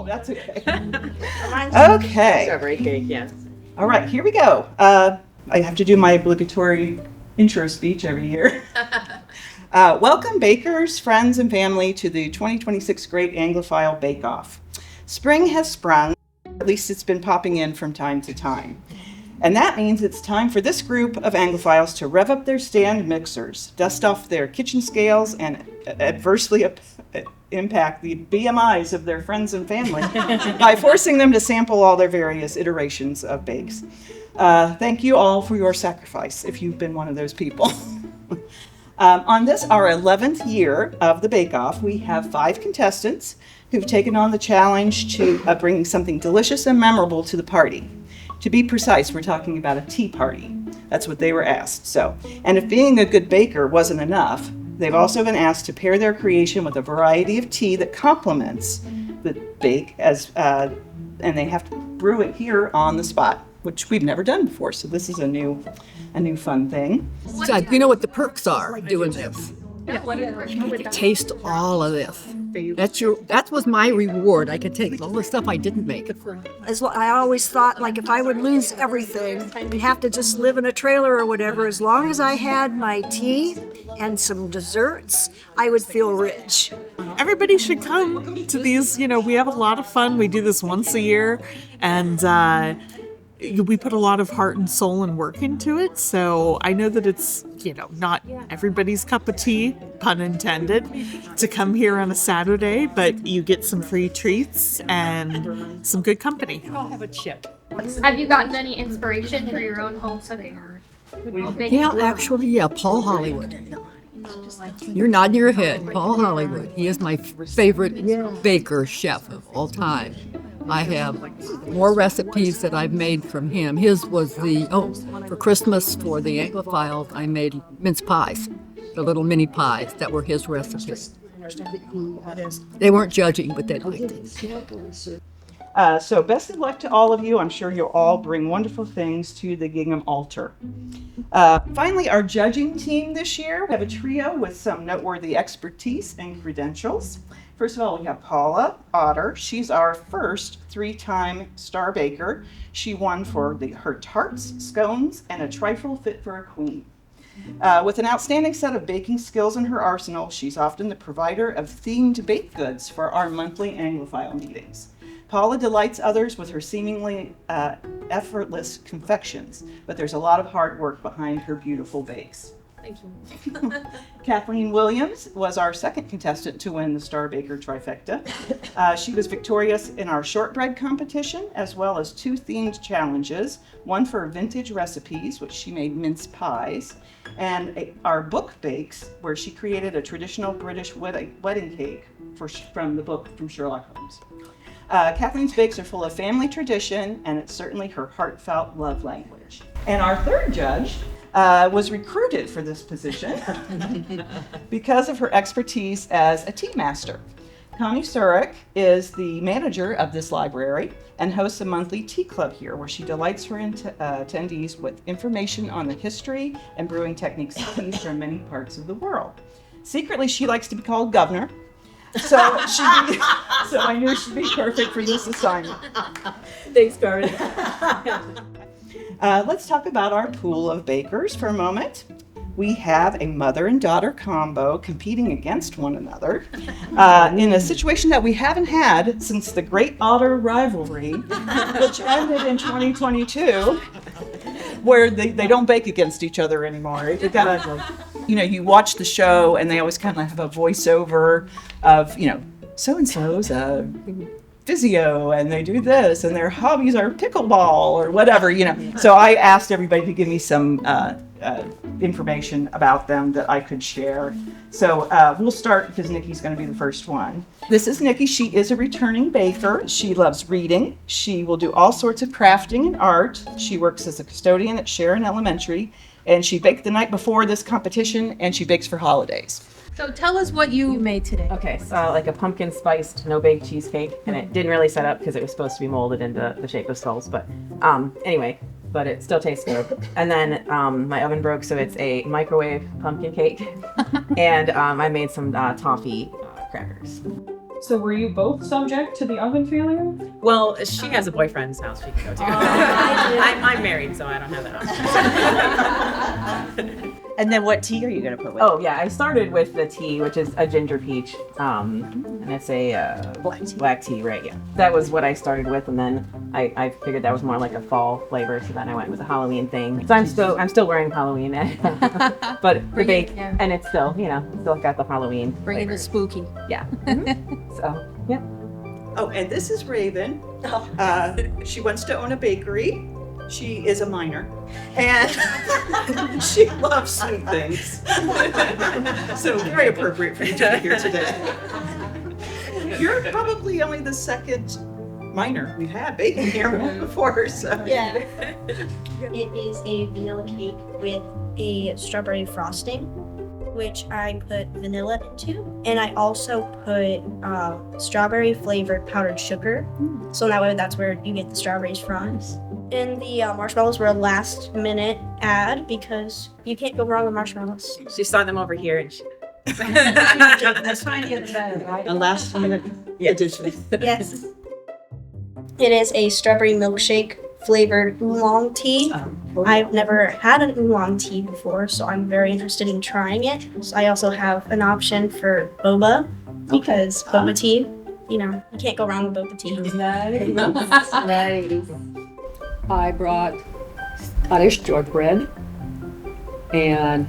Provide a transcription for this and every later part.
Oh, that's okay. Okay. Strawberry cake, yes. All right, here we go. I have to do my obligatory intro speech every year. Welcome, bakers, friends, and family, to the 2026 Great Anglophile Bake Off. Spring has sprung, at least it's been popping in from time to time. And that means it's time for this group of Anglophiles to rev up their stand mixers, dust off their kitchen scales, and adversely impact the BMIs of their friends and family by forcing them to sample all their various iterations of bakes. Thank you all for your sacrifice, if you've been one of those people. On this, our 11th year of the Bake Off, we have 5 contestants who've taken on the challenge to bringing something delicious and memorable to the party. To be precise, we're talking about a tea party. That's what they were asked. So, and if being a good baker wasn't enough, they've also been asked to pair their creation with a variety of tea that complements the bake, and they have to brew it here on the spot, which we've never done before. So this is a new fun thing. So, you know what the perks are doing this? Taste all of this. That was my reward. I could take all the stuff I didn't make. As well, I always thought, like, if I would lose everything and have to just live in a trailer or whatever, as long as I had my tea and some desserts, I would feel rich. Everybody should come to these. You know, we have a lot of fun. We do this once a year, and we put a lot of heart and soul and work into it. So I know that it's, not everybody's cup of tea, pun intended, to come here on a Saturday, but you get some free treats and some good company. I'll have a chip. Have you gotten any inspiration for your own home cooking? Yeah, Paul Hollywood. You're nodding your head. Paul Hollywood. He is my favorite baker chef of all time. I have more recipes that I've made from him. His was for Christmas for the Anglophiles, I made mince pies, the little mini pies that were his recipes. They weren't judging, but they liked it. So best of luck to all of you. I'm sure you'll all bring wonderful things to the Gingham altar. Finally, our judging team this year, we have a trio with some noteworthy expertise and credentials. First of all, we have Paula Otter. She's our first 3-time star baker. She won for her tarts, scones, and a trifle fit for a queen. With an outstanding set of baking skills in her arsenal, she's often the provider of themed baked goods for our monthly Anglophile meetings. Paula delights others with her seemingly effortless confections, but there's a lot of hard work behind her beautiful bakes. Thank you. Kathleen Williams was our second contestant to win the Star Baker trifecta. She was victorious in our shortbread competition, as well as 2 themed challenges, one for vintage recipes, which she made mince pies, and our book bakes, where she created a traditional British wedding cake from the book from Sherlock Holmes. Kathleen's bakes are full of family tradition, and it's certainly her heartfelt love language. And our third judge was recruited for this position because of her expertise as a tea master. Connie Surek is the manager of this library and hosts a monthly tea club here, where she delights her attendees with information on the history and brewing techniques of teas from many parts of the world. Secretly, she likes to be called governor, so I knew she'd be perfect for this assignment. Thanks, Carmen. Let's talk about our pool of bakers for a moment. We have a mother and daughter combo competing against one another in a situation that we haven't had since the Great Otter rivalry, which ended in 2022, where they don't bake against each other anymore. You gotta, you watch the show and they always kind of have a voiceover of, so-and-so's physio, and they do this, and their hobbies are pickleball or whatever, So I asked everybody to give me some information about them that I could share. So we'll start because Nikki's going to be the first one. This is Nikki. She is a returning baker. She loves reading. She will do all sorts of crafting and art. She works as a custodian at Sharon Elementary, and she baked the night before this competition, and she bakes for holidays. So tell us what you made today. Okay, so like a pumpkin spiced no-bake cheesecake, and it didn't really set up because it was supposed to be molded into the shape of skulls, but anyway, but it still tastes good. And then my oven broke, so it's a microwave pumpkin cake, and I made some toffee crackers. So were you both subject to the oven failure? Well, she has a boyfriend's house she can go to. I'm married, so I don't have that option. And then what tea are you gonna put with? Oh yeah, I started with the tea, which is a ginger peach, and it's a black tea, right? Yeah, that was what I started with, and then I figured that was more like a fall flavor, so then I went with a Halloween thing. So I'm still wearing Halloween, but the bake, and it's still still got the Halloween. Bringing the spooky. Yeah. So yeah. Oh, and this is Raven. She wants to own a bakery. She is a minor, and she loves sweet things. So very appropriate for you to be here today. You're probably only the second minor we've had baking here before, so. Yeah. It is a vanilla cake with a strawberry frosting, which I put vanilla into. And I also put strawberry flavored powdered sugar. So that way that's where you get the strawberries from. And the marshmallows were a last minute add because you can't go wrong with marshmallows. She saw them over here, and she. That's fine to get the better, right? A last minute addition. Yes. It is a strawberry milkshake flavored oolong tea. I've never had an oolong tea before, so I'm very interested in trying it. So I also have an option for boba because boba tea, you can't go wrong with boba tea. Nice. I brought Scottish shortbread and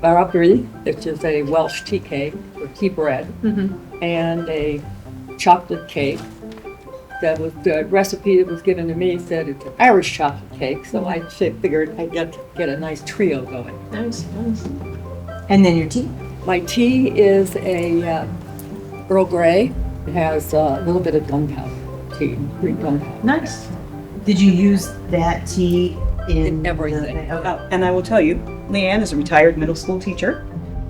barabri, which is a Welsh tea cake or tea bread, and a chocolate cake. That was the recipe that was given to me said it's an Irish chocolate cake, so I figured I'd get a nice trio going. Nice. And then your tea? My tea is a Earl Grey. It has a little bit of gunpowder tea, green gunpowder. Nice. Did you use that tea In everything. And I will tell you, Leanne is a retired middle school teacher.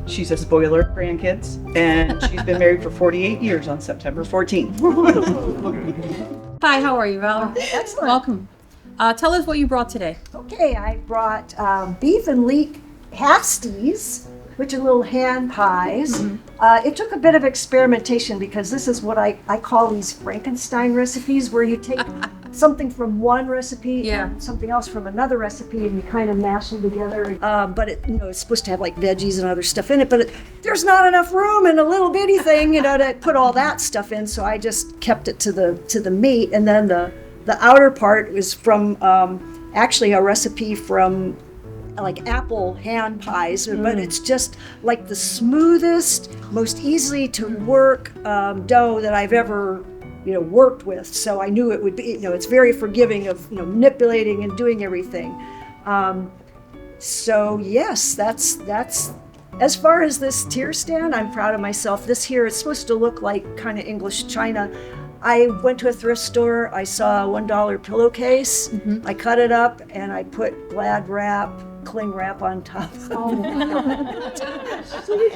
She's a spoiler of grandkids, and she's been married for 48 years on September 14th. Hi, how are you, Val? Excellent. Welcome. Tell us what you brought today. Okay, I brought beef and leek pasties, which are little hand pies. It took a bit of experimentation because this is what I call these Frankenstein recipes, where you take something from one recipe and something else from another recipe, and you kind of mash them together. But it's supposed to have like veggies and other stuff in it, but there's not enough room in a little bitty thing, to put all that stuff in. So I just kept it to the meat, and then the outer part was from actually a recipe from like apple hand pies, but it's just like the smoothest, most easily to work dough that I've ever worked with. So I knew it would be, it's very forgiving of manipulating and doing everything. So yes, that's as far as this tier stand, I'm proud of myself. This here is supposed to look like kind of English china. I went to a thrift store, I saw a $1 pillowcase, I cut it up and I put Glad wrap, cling wrap on top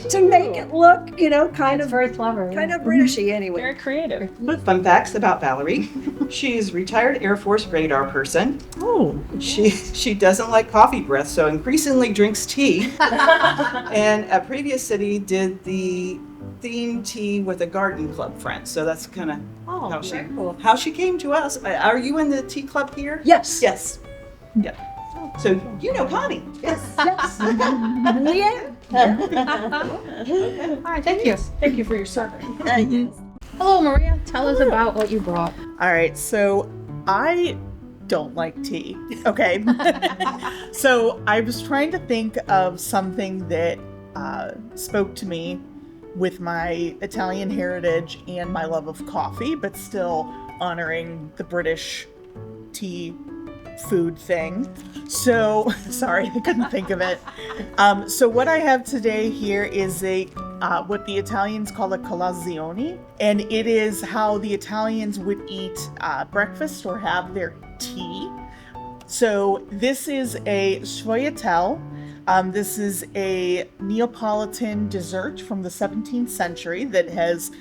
to make it look, kind of very clever. kind of Britishy anyway. Very creative. Fun facts about Valerie. She's a retired Air Force radar person. Oh, She doesn't like coffee breath, so increasingly drinks tea. And a previous city did the theme tea with a garden club friend. So that's kind of how she came to us. Are you in the tea club here? Yes. Yes. Yeah. So Connie. Yes. Leanne? All right, thank you. Thank you for your service. Hello, Maria. Tell us about what you brought. all right. So I don't like tea. Okay. So I was trying to think of something that spoke to me with my Italian heritage and my love of coffee, but still honoring the British tea food thing. So sorry, I couldn't think of it. So what I have today here is a what the Italians call a colazione, and it is how the Italians would eat breakfast or have their tea. So this is a sfogliatelle. This is a Neapolitan dessert from the 17th century that has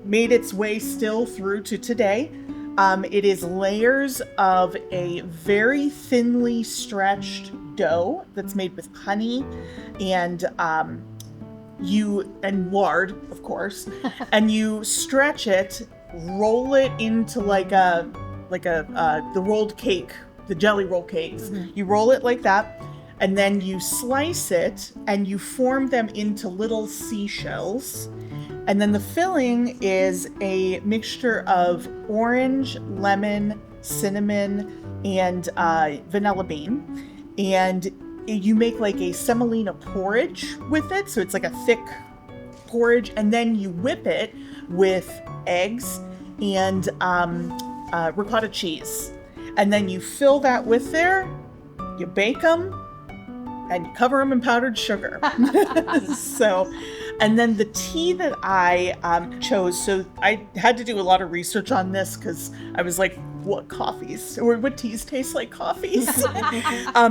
made its way still through to today. It is layers of a very thinly stretched dough that's made with honey and and lard, of course, and you stretch it, roll it into the rolled cake, the jelly roll cakes. You roll it like that, and then you slice it and you form them into little seashells. And then the filling is a mixture of orange, lemon, cinnamon, and vanilla bean. And you make like a semolina porridge with it. So it's like a thick porridge. And then you whip it with eggs and ricotta cheese. And then you fill that with there, you bake them, and you cover them in powdered sugar. So, and then the tea that I chose, so I had to do a lot of research on this because I was like, what coffees or what teas taste like coffees?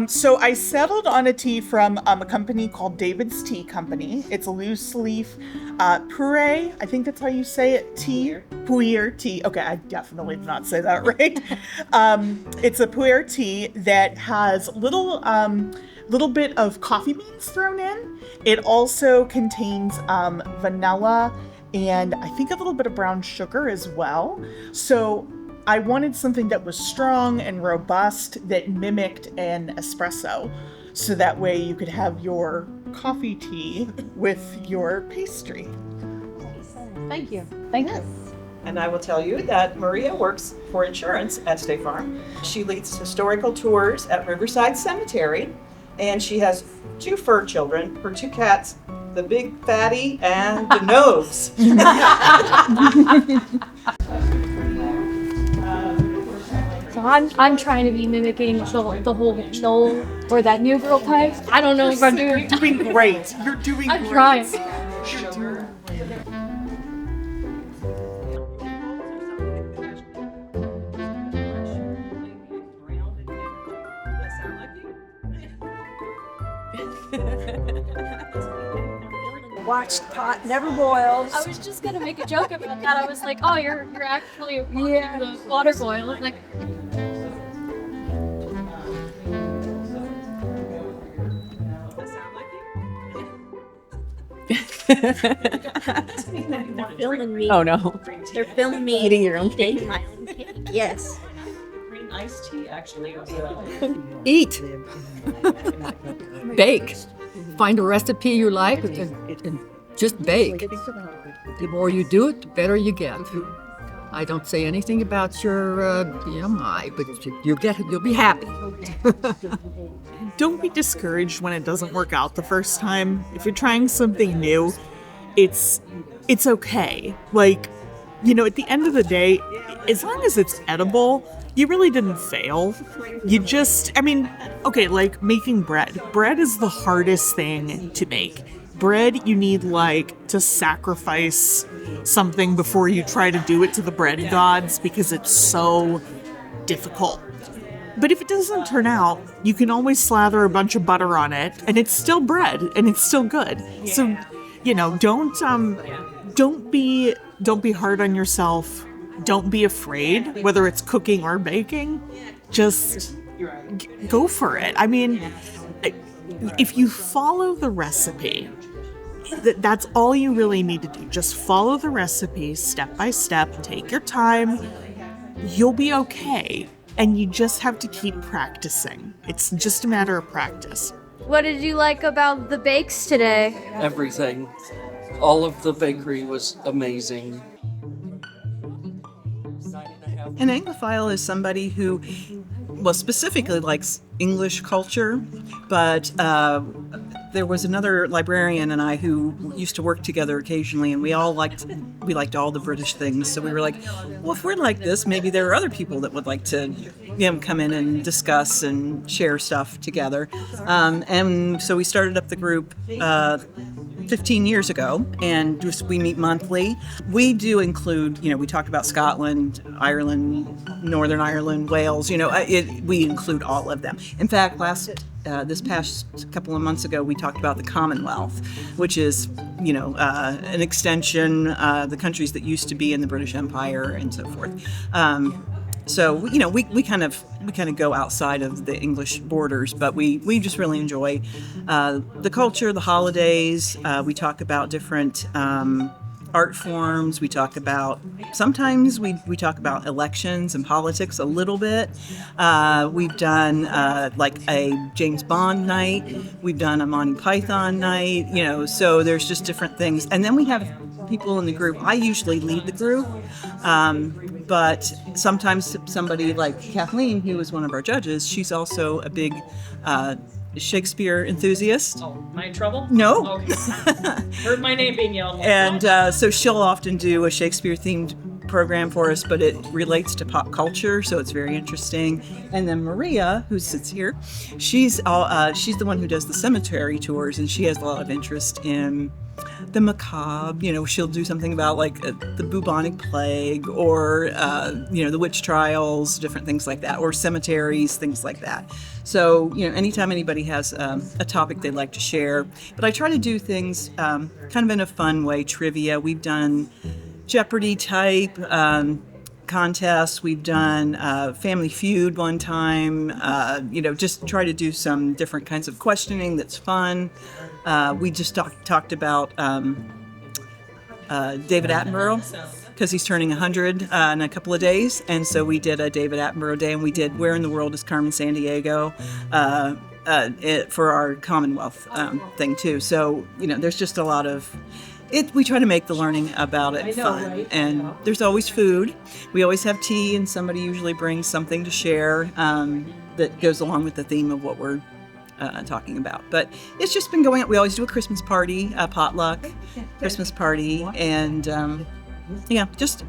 So I settled on a tea from a company called David's Tea Company. It's a loose leaf pu'er, I think that's how you say it, tea, pu'er tea. Okay, I definitely did not say that right. It's a pu'er tea that has little bit of coffee beans thrown in. It also contains vanilla and I think a little bit of brown sugar as well. So I wanted something that was strong and robust that mimicked an espresso. So that way you could have your coffee tea with your pastry. Thank you. Thank you. And I will tell you that Maria works for insurance at State Farm. She leads historical tours at Riverside Cemetery, and she has 2 fur children, her 2 cats, the big fatty and the nose. So I'm trying to be mimicking the whole Noel or that new girl type. I don't know if I'm doing. You're doing great. You're doing I'm great. trying. You're doing Watched pot never boils. I was just gonna make a joke about that. I was like, oh, you're actually watching the water boil. Like, They're filming me. Oh no. They're filming me Eating your own cake? eating my own cake. Yes. Green iced tea actually. Eat. Bake. Find a recipe you like and just bake. The more you do it, the better you get. I don't say anything about your BMI, but you'll be happy. Don't be discouraged when it doesn't work out the first time. If you're trying something new, it's okay. Like, at the end of the day, as long as it's edible, you really didn't fail. You just, like making bread. Bread is the hardest thing to make. Bread, you need to sacrifice something before you try to do it to the bread gods because it's so difficult. But if it doesn't turn out, you can always slather a bunch of butter on it and it's still bread and it's still good. So, don't be hard on yourself. Don't be afraid, whether it's cooking or baking. Just go for it. If you follow the recipe, that's all you really need to do. Just follow the recipe step by step. Take your time. You'll be okay. And you just have to keep practicing. It's just a matter of practice. what did you like about the bakes today? Everything. All of the bakery was amazing. An Anglophile is somebody who, specifically likes English culture, but there was another librarian and I who used to work together occasionally, and we liked all the British things. So we were like, well, if we're like this, maybe there are other people that would like to come in and discuss and share stuff together. And so we started up the group 15 years ago, and we meet monthly. We do include, we talk about Scotland, Ireland, Northern Ireland, Wales, we include all of them. In fact, this past couple of months ago, we talked about the Commonwealth, which is, an extension, the countries that used to be in the British Empire and so forth. So we kind of go outside of the English borders, but we just really enjoy the culture, the holidays. We talk about different art forms. We talk about sometimes we talk about elections and politics a little bit. We've done like a James Bond night. We've done a Monty Python night. So there's just different things, and then we have people in the group. I usually lead the group. But sometimes somebody like Kathleen, who was one of our judges, she's also a big Shakespeare enthusiast. Oh, am I in trouble? No. Okay. Heard my name being yelled. And so she'll often do a Shakespeare-themed program for us, but it relates to pop culture, so it's very interesting. And then Maria, who sits here, she's the one who does the cemetery tours, and she has a lot of interest in the macabre. She'll do something about like the bubonic plague or the witch trials, different things like that, or cemeteries, things like that. So anytime anybody has a topic they'd like to share, but I try to do things kind of in a fun way. Trivia, we've done Jeopardy type contests, we've done Family Feud one time. Just try to do some different kinds of questioning that's fun. We just talked about David Attenborough, because he's turning 100 in a couple of days, and so we did a David Attenborough Day, and we did Where in the World is Carmen Sandiego for our Commonwealth thing too. So there's just a lot of it. We try to make the learning about it fun, right? And there's always food. We always have tea, and somebody usually brings something to share that goes along with the theme of what we're talking about. But it's just been going on. We always do a Christmas party, a potluck Christmas party, and just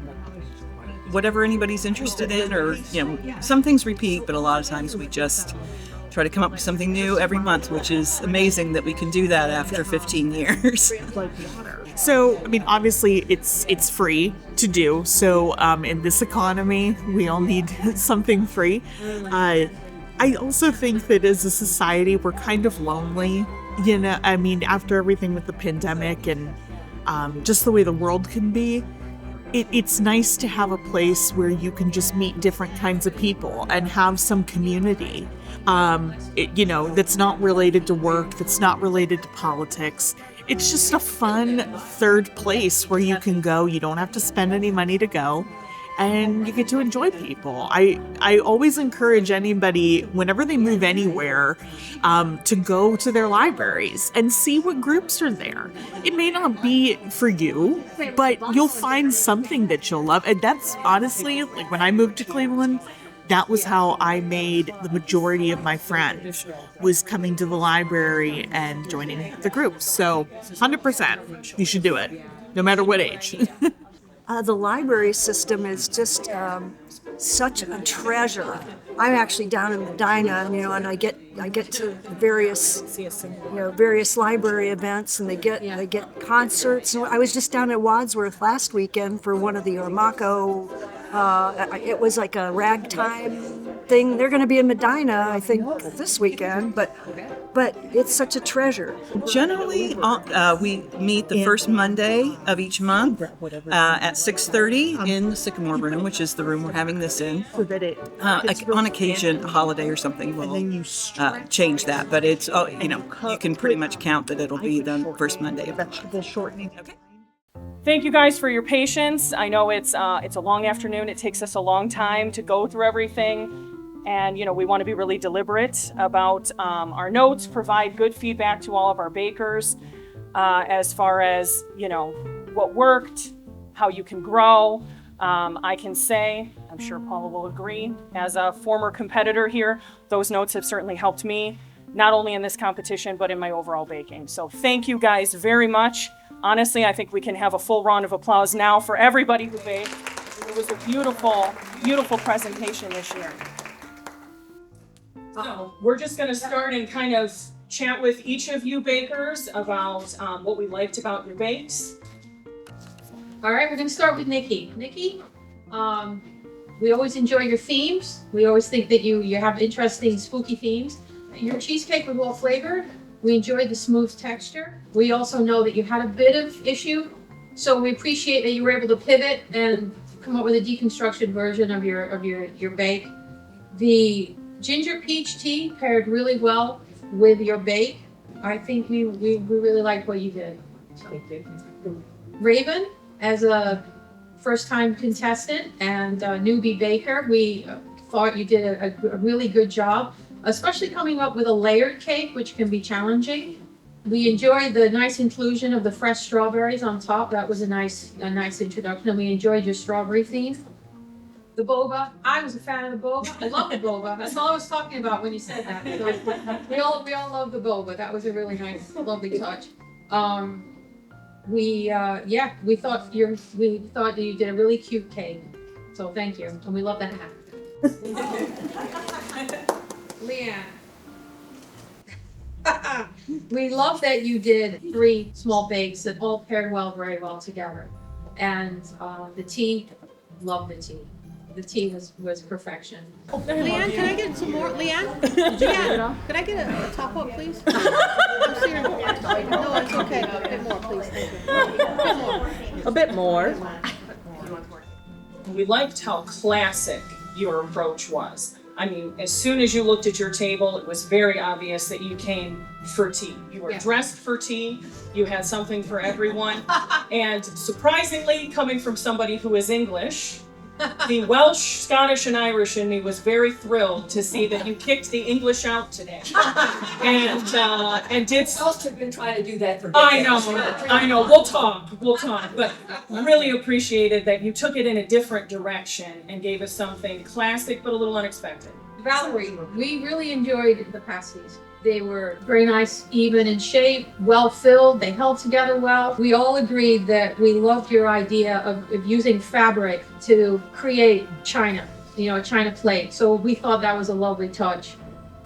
whatever anybody's interested in, or some things repeat, but a lot of times we just try to come up with something new every month, which is amazing that we can do that after 15 years. So, obviously it's free to do. So in this economy, we all need something free. I also think that as a society, we're kind of lonely, after everything with the pandemic and just the way the world can be. It's nice to have a place where you can just meet different kinds of people and have some community, that's not related to work, that's not related to politics. It's just a fun third place where you can go. You don't have to spend any money to go, and you get to enjoy people. I always encourage anybody, whenever they move anywhere, to go to their libraries and see what groups are there. It may not be for you, but you'll find something that you'll love. And that's honestly, like when I moved to Cleveland, that was how I made the majority of my friends, was coming to the library and joining the groups. So 100%, you should do it, no matter what age. The library system is just such a treasure. I'm actually down in Medina, and I get to various library events, and they get concerts. I was just down at Wadsworth last weekend for one of the Ormaco. It was like a ragtime thing. They're going to be in Medina, I think, this weekend, but it's such a treasure. Generally, we meet the first Monday of each month at 6:30 in the Sycamore Room, which is the room we're having this in. On occasion, a holiday or something will change that, but it's you can pretty much count that it'll be the first Monday of the shortening. Okay. Thank you guys for your patience. I know it's a long afternoon. It takes us a long time to go through everything. And, we want to be really deliberate about our notes, provide good feedback to all of our bakers as far as, what worked, how you can grow. I can say, I'm sure Paula will agree, as a former competitor here, those notes have certainly helped me, not only in this competition, but in my overall baking. So thank you guys very much. Honestly, I think we can have a full round of applause now for everybody who baked. It was a beautiful, beautiful presentation this year. So we're just going to start and kind of chat with each of you bakers about what we liked about your bakes. All right, we're going to start with Nikki. Nikki, we always enjoy your themes. We always think that you have interesting, spooky themes. Your cheesecake was well flavored. We enjoyed the smooth texture. We also know that you had a bit of issue, so we appreciate that you were able to pivot and come up with a deconstructed version of your bake. The ginger peach tea paired really well with your bake. I think we really liked what you did. Thank you. Raven, as a first-time contestant and a newbie baker, we thought you did a really good job, especially coming up with a layered cake, which can be challenging. We enjoyed the nice inclusion of the fresh strawberries on top. That was a nice introduction, and we enjoyed your strawberry theme. The boba, I was a fan of the boba. I love the boba. That's all I was talking about when you said that. So we all love the boba. That was a really nice, lovely touch. We thought that you did a really cute cake. So thank you, and we love the hat. Leanne. We love that you did 3 small bakes that all paired very well together. And the tea, love the tea. The tea was perfection. Leanne, can I get some more? Leanne? Could I get a top up, please? I'm serious. No, it's okay. A bit more, please. Thank you. A bit more. We liked how classic your approach was. I mean, as soon as you looked at your table, it was very obvious that you came for tea. You were dressed for tea. You had something for everyone. And surprisingly, coming from somebody who is English, the Welsh, Scottish, and Irish in me was very thrilled to see that you kicked the English out today. And did. I've been trying to do that for I know. We'll talk. But really appreciated that you took it in a different direction and gave us something classic but a little unexpected. Valerie, we really enjoyed the pasties. They were very nice, even in shape, well filled, they held together well. We all agreed that we loved your idea of using fabric to create china, a china plate. So we thought that was a lovely touch.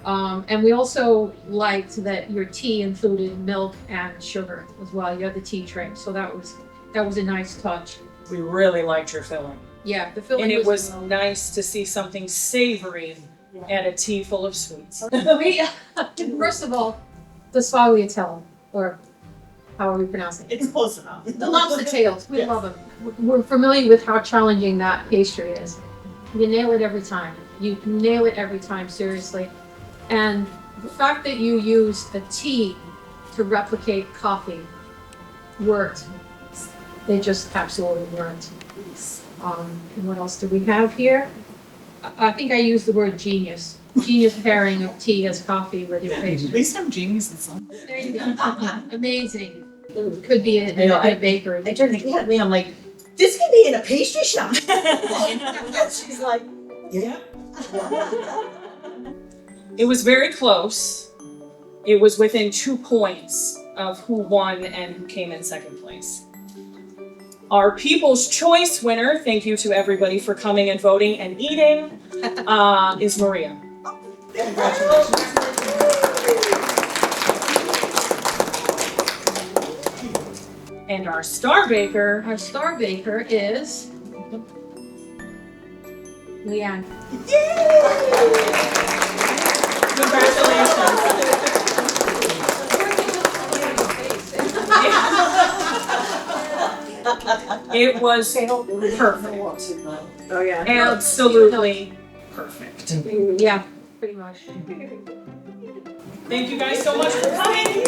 And we also liked that your tea included milk and sugar as well. You had the tea tray, so that was a nice touch. We really liked your filling. Yeah, the filling and it was nice to see something savory and a tea full of sweets. First of all, the sfogliatelle, or how are we pronouncing it? It's close enough. The lobster tails, we love them. We're familiar with how challenging that pastry is. You nail it every time. You nail it every time, seriously. And the fact that you used a tea to replicate coffee worked. They just absolutely worked. And what else do we have here? I think I used the word genius. Genius pairing of tea as coffee with your pastry. At least I'm genius in something. There you go. Amazing. Could be a baker. I turned to Kathleen, I'm like, this could be in a pastry shop. She's like, yeah. It was very close. It was within 2 points of who won and who came in second place. Our People's Choice winner, thank you to everybody for coming and voting and eating, is Maria. Congratulations. And our star baker is Leanne. Congratulations. It was perfect. Oh yeah. Absolutely perfect. Yeah, pretty much. Thank you guys so much for coming.